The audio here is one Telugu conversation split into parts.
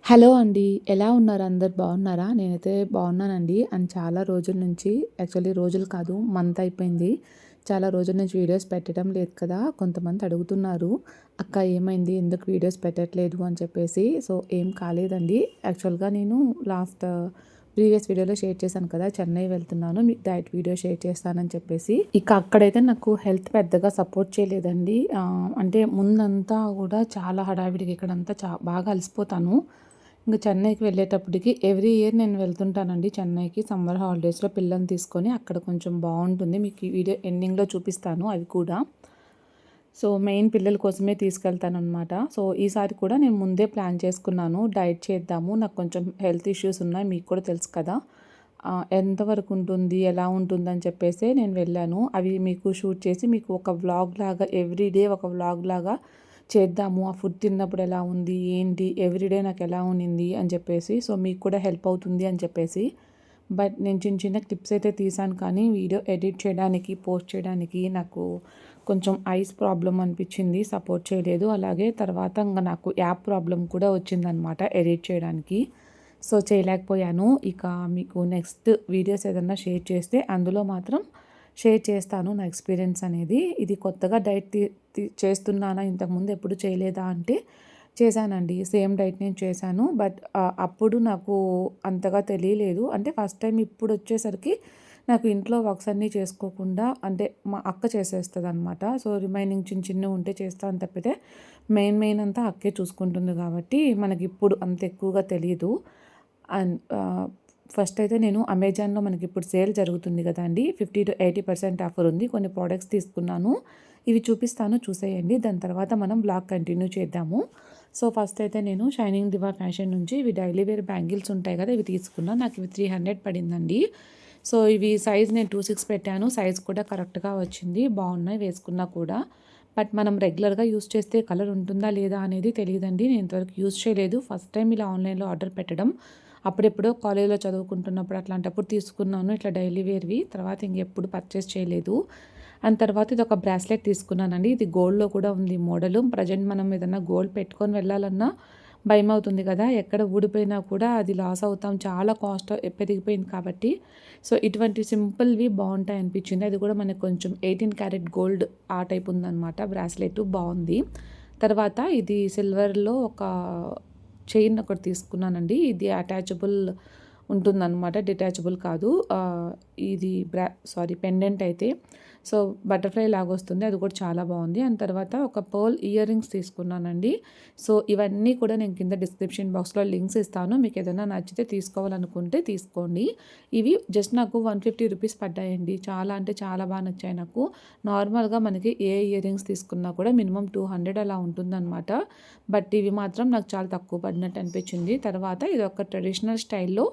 హలో అండి. ఎలా ఉన్నారు? అందరూ బాగున్నారా? నేనైతే బాగున్నానండి. అండ్ చాలా రోజుల నుంచి యాక్చువల్లీ రోజులు కాదు మంత్ అయిపోయింది. చాలా రోజుల నుంచి వీడియోస్ పెట్టడం లేదు కదా! కొంతమంది అడుగుతున్నారు. "అక్క ఏమైంది? ఎందుకు వీడియోస్ పెట్టట్లేదు?" అని చెప్పేసి. సో, ఏం కాలేదండి. యాక్చువల్‌గా నేను ప్రీవియస్ వీడియోలో షేర్ చేశాను కదా! చెన్నై వెళ్తున్నాను. మీకు డైట్ వీడియో షేర్ చేస్తానని చెప్పేసి. ఇక అక్కడైతే నాకు హెల్త్ పెద్దగా సపోర్ట్ చేయలేదండి. అంటే ముందంతా కూడా చాలా హడావిడిగా ఇక్కడంతా బాగా అలసిపోతాను. ఇంక చెన్నైకి వెళ్ళేటప్పటికి ఎవ్రీ ఇయర్ నేను వెళ్తుంటానండి చెన్నైకి సమ్మర్ హాలిడేస్‌లో పిల్లల్ని తీసుకొని. అక్కడ కొంచెం బావుంటుంది. మీకు ఈ వీడియో ఎండింగ్‌లో చూపిస్తాను అవి కూడా. సో, మెయిన్ పిల్లల కోసమే తీసుకెళ్తాననమాట. సో, ఈసారి కూడా నేను ముందే ప్లాన్ చేసుకున్నాను. డైట్ చేద్దాము. నాకు కొంచెం హెల్త్ ఇష్యూస్ ఉన్నాయి. మీకు కూడా తెలుసు కదా! ఎంతవరకు ఉంటుంది, ఎలా ఉంటుందని చెప్పేసే నేను వెళ్ళాను. అవి మీకు షూట్ చేసి మీకు ఒక వ్లాగ్ లాగా ఎవ్రీ డే ఒక వ్లాగ్ లాగా చేద్దాము. ఆ ఫుడ్ తిన్నప్పుడు ఎలా ఉంది, ఏంటి, ఎవ్రీడే నాకు ఎలా ఉన్నింది అని చెప్పేసి. సో, మీకు కూడా హెల్ప్ అవుతుంది అని చెప్పేసి. బట్ నేను చిన్న చిన్న క్లిప్స్ అయితే తీశాను కానీ వీడియో ఎడిట్ చేయడానికి, పోస్ట్ చేయడానికి నాకు కొంచెం ఐస్ ప్రాబ్లమ్ అనిపించింది. సపోర్ట్ చేయలేదు. అలాగే తర్వాత ఇంక నాకు యాప్ ప్రాబ్లమ్ కూడా వచ్చిందనమాట ఎడిట్ చేయడానికి. సో, చేయలేకపోయాను. ఇక మీకు నెక్స్ట్ వీడియోస్ ఏదన్నా షేర్ చేస్తే అందులో మాత్రం షేర్ చేస్తాను నా ఎక్స్పీరియన్స్ అనేది. ఇది కొత్తగా డైట్ చేస్తున్నానా, ఇంతకుముందు ఎప్పుడు చేయలేదా అంటే చేశానండి. సేమ్ డైట్ నేను చేశాను. బట్ అప్పుడు నాకు అంతగా తెలియలేదు. అంటే ఫస్ట్ టైం ఇప్పుడు వచ్చేసరికి నాకు ఇంట్లో వర్క్స్ అన్నీ చేసుకోకుండా అంటే మా అక్క చేసేస్తదనమాట. సో, రిమైనింగ్ చిన్న చిన్నవి ఉంటే చేస్తాను తప్పితే మెయిన్ అంతా అక్కే చూసుకుంటుంది కాబట్టి మనకిప్పుడు అంత ఎక్కువగా తెలీదు. అండ్ ఫస్ట్ అయితే నేను అమెజాన్‌లో మనకిప్పుడు సేల్ జరుగుతుంది కదండీ! 50-80% ఆఫర్ ఉంది. కొన్ని ప్రొడక్ట్స్ తీసుకున్నాను. ఇవి చూపిస్తాను చూసేయండి. దాని తర్వాత మనం వ్లాగ్ కంటిన్యూ చేద్దాము. సో, ఫస్ట్ అయితే నేను షైనింగ్ దివా ఫ్యాషన్ నుంచి ఇవి డైలీ వేర్ బ్యాంగిల్స్ ఉంటాయి కదా! ఇవి తీసుకున్నాను. నాకు ఇవి 300 పడిందండి. సో, ఇవి సైజ్ నేను 26 పెట్టాను. సైజ్ కూడా కరెక్ట్‌గా వచ్చింది. బాగున్నాయి వేసుకున్నా కూడా. బట్ మనం రెగ్యులర్‌గా యూజ్ చేస్తే కలర్ ఉంటుందా లేదా అనేది తెలీదండి. నేను ఇంతవరకు యూజ్ చేయలేదు. ఫస్ట్ టైం ఇలా ఆన్లైన్‌లో ఆర్డర్ పెట్టడం. అప్పుడెప్పుడో కాలేజ్‌లో చదువుకుంటున్నప్పుడు అట్లాంటప్పుడు తీసుకున్నాను ఇట్లా డైలీ వేర్‌వి. తర్వాత ఇంకెప్పుడు పర్చేస్ చేయలేదు. అండ్ తర్వాత ఇదొక బ్రాస్లెట్ తీసుకున్నానండి. ఇది గోల్డ్‌లో కూడా ఉంది మోడలు. ప్రెజెంట్ మనం ఏదన్నా గోల్డ్ పెట్టుకొని వెళ్ళాలన్నా భయమవుతుంది కదా! ఎక్కడ ఊడిపోయినా కూడా అది లాస్ అవుతాం. చాలా కాస్ట్ పెరిగిపోయింది కాబట్టి. సో, ఇటువంటి సింపుల్‌వి బావుంటాయి అనిపించింది. అది కూడా మనకు కొంచెం 18 క్యారెట్ గోల్డ్ ఆ టైప్ ఉందనమాట బ్రాస్లెట్ బావుంది. తర్వాత ఇది సిల్వర్‌లో ఒక చైన్ ఒకటి తీసుకున్నానండి. ఇది అటాచబుల్ ఉంటుందనమాట. డిటాచబుల్ కాదు. ఇది పెండెంట్ అయితే. సో, బటర్‌ఫ్లై లాగొస్తుంది. అది కూడా చాలా బావుంది. అండ్ తర్వాత ఒక పర్ల్ ఇయర్ రింగ్స్ తీసుకున్నానండి. సో, ఇవన్నీ కూడా నేను కింద డిస్క్రిప్షన్ బాక్స్‌లో లింక్స్ ఇస్తాను. మీకు ఏదైనా నచ్చితే తీసుకోవాలనుకుంటే తీసుకోండి. ఇవి జస్ట్ నాకు 150 రూపీస్ పడ్డాయండి. చాలా అంటే చాలా బాగా నచ్చాయి నాకు. నార్మల్‌గా మనకి ఏ ఇయర్ రింగ్స్ తీసుకున్నా కూడా మినిమమ్ 200 అలా ఉంటుందనమాట. బట్ ఇవి మాత్రం నాకు చాలా తక్కువ పడినట్టు అనిపించింది. తర్వాత ఇదొక ట్రెడిషనల్ స్టైల్‌లో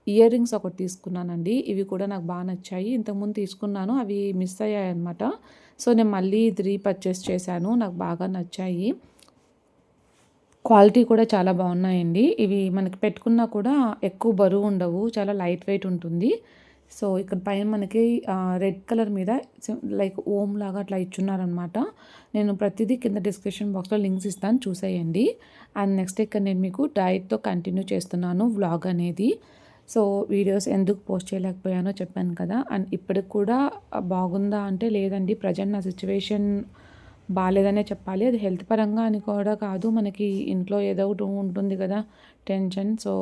ఇయర్ రింగ్స్ ఒకటి తీసుకున్నానండి. ఇవి కూడా నాకు బాగా నచ్చాయి. ఇంతకుముందు తీసుకున్నాను. అవి మిస్ అయ్యాయన్నమాట. సో, నేను మళ్ళీ ఇది రీపర్చేస్ చేశాను. నాకు బాగా నచ్చాయి. క్వాలిటీ కూడా చాలా బాగున్నాయండి. ఇవి మనకి పెట్టుకున్నా కూడా ఎక్కువ బరువు ఉండవు. చాలా లైట్ వెయిట్ ఉంటుంది. సో, ఇక్కడ పైన మనకి రెడ్ కలర్ మీద లైక్ ఓం లాగా అట్లా ఇచ్చున్నారనమాట. నేను ప్రతిదీ కింద డిస్క్రిప్షన్ బాక్స్‌లో లింక్స్ ఇస్తాను చూసేయండి. అండ్ నెక్స్ట్ ఇక్కడ నేను మీకు డైట్‌తో కంటిన్యూ చేస్తున్నాను వ్లాగ్ అనేది. సో, వీడియోస్ ఎందుకు పోస్ట్ చేయలేకపోయానో చెప్పాను కదా! అండ్ ఇప్పటికి కూడా బాగుందా అంటే లేదండి. ప్రెజెంట్ నా సిట్యుయేషన్ బాలేదనే చెప్పాలి. అది హెల్త్ పరంగా అని కూడా కాదు. మనకి ఇంట్లో ఏదో ఒకటి ఉంటుంది కదా! టెన్షన్. సో,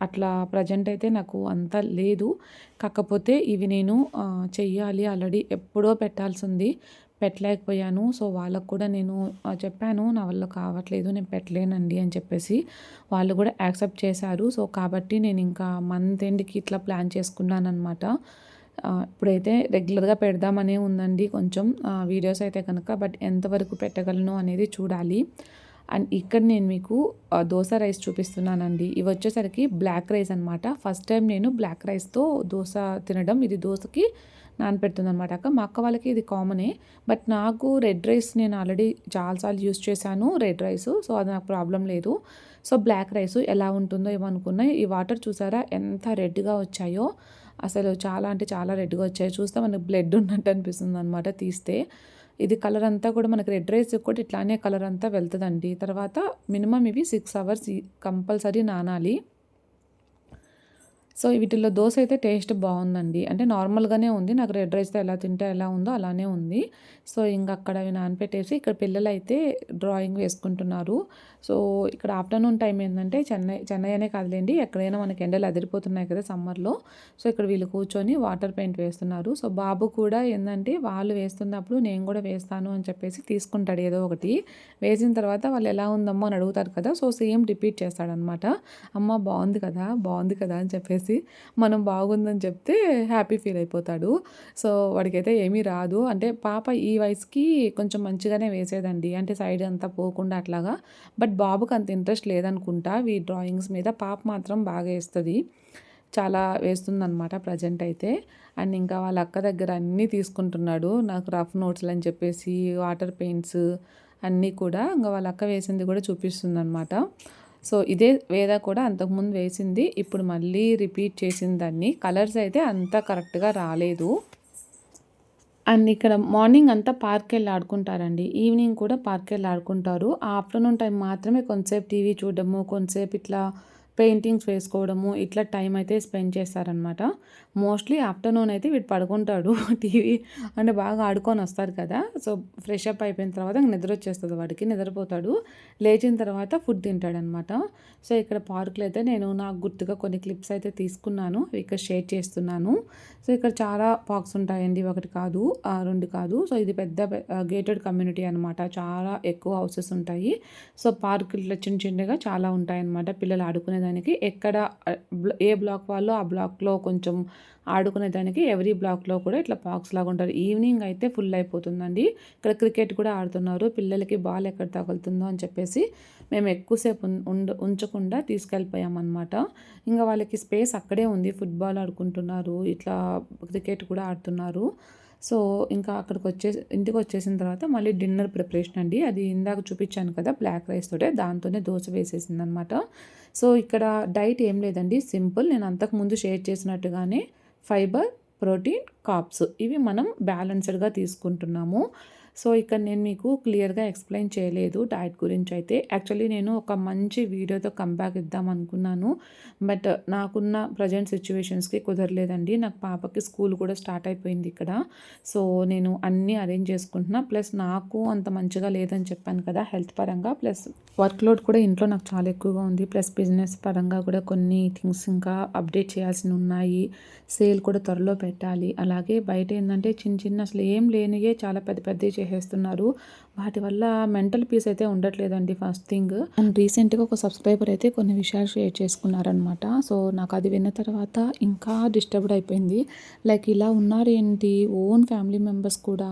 అట్లా ప్రెజెంట్ అయితే నాకు అంత లేదు. కాకపోతే ఇవి నేను చెయ్యాలి ఆల్రెడీ ఎప్పుడో పెట్టాల్సింది. పెట్టలేకపోయాను. సో, వాళ్ళకి కూడా నేను చెప్పాను. నా వల్ల కావట్లేదు. నేను పెట్టలేనండి అని చెప్పేసి. వాళ్ళు కూడా యాక్సెప్ట్ చేశారు. సో, కాబట్టి నేను ఇంకా మంత్ ఎండ్‌కి ఇట్లా ప్లాన్ చేసుకున్నాననమాట. ఇప్పుడైతే రెగ్యులర్‌గా పెడదామనే ఉందండి కొంచెం వీడియోస్ అయితే కనుక. బట్ ఎంతవరకు పెట్టగలను అనేది చూడాలి. అండ్ ఇక్కడ నేను మీకు దోస రైస్ చూపిస్తున్నానండి. ఇవి వచ్చేసరికి బ్లాక్ రైస్ అనమాట. ఫస్ట్ టైం నేను బ్లాక్ రైస్‌తో దోస తినడం. ఇది దోసకి నానపెడుతుందనమాట అక్క. మా అక్క వాళ్ళకి ఇది కామనే. బట్ నాకు రెడ్ రైస్ నేను ఆల్రెడీ చాలా సార్లు యూజ్ చేశాను రెడ్ రైస్. సో, అది నాకు ప్రాబ్లమ్ లేదు. సో, బ్లాక్ రైస్ ఎలా ఉంటుందో ఏమో అనుకున్నా. ఈ వాటర్ చూసారా ఎంత రెడ్‌గా వచ్చాయో. అసలు చాలా అంటే చాలా రెడ్‌గా వచ్చాయి. చూస్తే మనకు బ్లడ్ ఉన్నట్టు అనిపిస్తుందనమాట తీస్తే. ఇది కలర్ అంతా కూడా మనకి రెడ్ రైస్ కూడా ఇట్లానే కలర్ అంతా వెళ్తుందండి. తర్వాత మినిమం ఇవి 6 అవర్స్ కంపల్సరీ నానాలి. సో వీటిల్లో దోస అయితే టేస్ట్ బాగుందండి. అంటే నార్మల్గానే ఉంది. నాకు రెడ్ రైస్తో ఎలా తింటే ఎలా ఉందో అలానే ఉంది. సో ఇంక అక్కడ అవి నానపెట్టేసి ఇక్కడ పిల్లలైతే డ్రాయింగ్ వేసుకుంటున్నారు. సో ఇక్కడ ఆఫ్టర్నూన్ టైం ఏంటంటే చెన్నై అనే కాదులేండి, ఎక్కడైనా మనకి ఎండలు అదిరిపోతున్నాయి కదా సమ్మర్లో. సో ఇక్కడ వీళ్ళు కూర్చొని వాటర్ పెయింట్ వేస్తున్నారు. సో బాబు కూడా ఏంటంటే వాళ్ళు వేస్తున్నప్పుడు నేను కూడా వేస్తాను అని చెప్పేసి తీసుకుంటాడు ఏదో ఒకటి. వేసిన తర్వాత వాళ్ళు ఎలా ఉందమ్మో అని అడుగుతారు కదా, సో సేమ్ రిపీట్ చేస్తాడనమాట. అమ్మ బాగుంది కదా, బాగుంది కదా అని చెప్పేసి మనం బాగుందని చెప్తే హ్యాపీ ఫీల్ అయిపోతాడు. సో వాడికైతే ఏమీ రాదు. అంటే పాప ఈ వయసుకి కొంచెం మంచిగానే వేసేదండి, అంటే సైడ్ అంతా పోకుండా అట్లాగా. బట్ బాబుకి అంత ఇంట్రెస్ట్ లేదనుకుంటా ఈ డ్రాయింగ్స్ మీద. పాప మాత్రం బాగా వేస్తుంది, చాలా వేస్తుందన్నమాట ప్రజెంట్ అయితే. అండ్ ఇంకా వాళ్ళ అక్క దగ్గర అన్నీ తీసుకుంటున్నాడు, నాకు రఫ్ నోట్స్లు అని చెప్పేసి వాటర్ పెయింట్స్ అన్నీ కూడా ఇంకా వాళ్ళ అక్క వేసింది కూడా చూపిస్తుంది అనమాట. సో ఇదే వేద కూడా అంతకుముందు వేసింది, ఇప్పుడు మళ్ళీ రిపీట్ చేసింది దాన్ని. కలర్స్ అయితే అంత కరెక్ట్గా రాలేదు. అండ్ ఇక్కడ మార్నింగ్ అంతా పార్క్కి వెళ్ళి ఆడుకుంటారండి, ఈవినింగ్ కూడా పార్క్కి వెళ్ళి ఆడుకుంటారు. ఆఫ్టర్నూన్ టైం మాత్రమే కొంతసేపు టీవీ చూడడము, కొంతసేపు ఇట్లా పెయింటింగ్స్ వేసుకోవడము, ఇట్లా టైం అయితే స్పెండ్ చేస్తారనమాట. మోస్ట్లీ ఆఫ్టర్నూన్ అయితే వీడు పడుకుంటాడు టీవీ అంటే బాగా ఆడుకొని వస్తారు కదా. సో ఫ్రెష్ అప్ అయిపోయిన తర్వాత నిద్ర వచ్చేస్తుంది వాడికి, నిద్రపోతాడు. లేచిన తర్వాత ఫుడ్ తింటాడనమాట. సో ఇక్కడ పార్క్లో అయితే నేను నాకు గుర్తుగా కొన్ని క్లిప్స్ అయితే తీసుకున్నాను, ఇక్కడ షేర్ చేస్తున్నాను. సో ఇక్కడ చాలా పార్క్స్ ఉంటాయండి, ఒకటి కాదు రెండు కాదు. సో ఇది పెద్ద గేటెడ్ కమ్యూనిటీ అనమాట, చాలా ఎక్కువ హౌసెస్ ఉంటాయి. సో పార్క్ ఇట్లా చిన్న చిన్నగా చాలా ఉంటాయన్నమాట పిల్లలు ఆడుకునేదానికి. ఎక్కడ ఏ బ్లాక్ వాళ్ళు ఆ బ్లాక్లో కొంచెం ఆడుకునేదానికి ఎవ్రీ బ్లాక్లో కూడా ఇట్లా పార్క్స్ లాగా ఉంటారు. ఈవినింగ్ అయితే ఫుల్ అయిపోతుందండి. ఇక్కడ క్రికెట్ కూడా ఆడుతున్నారు, పిల్లలకి బాల్ ఎక్కడ తగులుతుందో అని చెప్పేసి మేము ఎక్కువసేపు ఉంచకుండా తీసుకెళ్ళిపోయామన్నమాట. ఇంకా వాళ్ళకి స్పేస్ అక్కడే ఉంది, ఫుట్బాల్ ఆడుకుంటున్నారు, ఇట్లా క్రికెట్ కూడా ఆడుతున్నారు. సో ఇంకా ఇంటికి వచ్చేసిన తర్వాత మళ్ళీ డిన్నర్ ప్రిపరేషన్ అండి. అది ఇందాక చూపించాను కదా బ్లాక్ రైస్ తోటే, దాంతోనే దోశ వేసేసింది అనమాట. సో ఇక్కడ డైట్ ఏం లేదండి, సింపుల్. నేను అంతకుముందు షేర్ చేసినట్టుగానే ఫైబర్, ప్రోటీన్, కార్బ్స్ ఇవి మనం బ్యాలెన్స్డ్గా తీసుకుంటున్నాము. సో ఇక్కడ నేను మీకు క్లియర్గా ఎక్స్ప్లెయిన్ చేయలేదు డైట్ గురించి అయితే. యాక్చువల్లీ నేను ఒక మంచి వీడియోతో కంబ్యాక్ ఇద్దాం అనుకున్నాను, బట్ నాకున్న ప్రజెంట్ సిచ్యువేషన్స్కి కుదరలేదండి. నాకు పాపకి స్కూల్ కూడా స్టార్ట్ అయిపోయింది ఇక్కడ. సో నేను అన్నీ అరేంజ్ చేసుకుంటున్నా, ప్లస్ నాకు అంత మంచిగా లేదని చెప్పాను కదా హెల్త్ పరంగా, ప్లస్ వర్క్ లోడ్ కూడా ఇంట్లో నాకు చాలా ఎక్కువగా ఉంది, ప్లస్ బిజినెస్ పరంగా కూడా కొన్ని థింగ్స్ ఇంకా అప్డేట్ చేయాల్సి ఉన్నాయి. సేల్ కూడా త్వరలో పెట్టాలి. అలాగే బయట ఏంటంటే చిన్న చిన్న అసలు ఏం లేనియే చాలా పెద్ద పెద్దవి చేసేస్తున్నారు, వాటి వల్ల మెంటల్ పీస్ అయితే ఉండట్లేదండి ఫస్ట్ థింగ్. అండ్ రీసెంట్గా ఒక సబ్స్క్రైబర్ అయితే కొన్ని విషయాలు షేర్ చేసుకున్నారనమాట. సో నాకు అది విన్న తర్వాత ఇంకా డిస్టర్బ్డ్ అయిపోయింది. లైక్ ఇలా ఉన్నారు ఏంటి, ఓన్ ఫ్యామిలీ మెంబర్స్ కూడా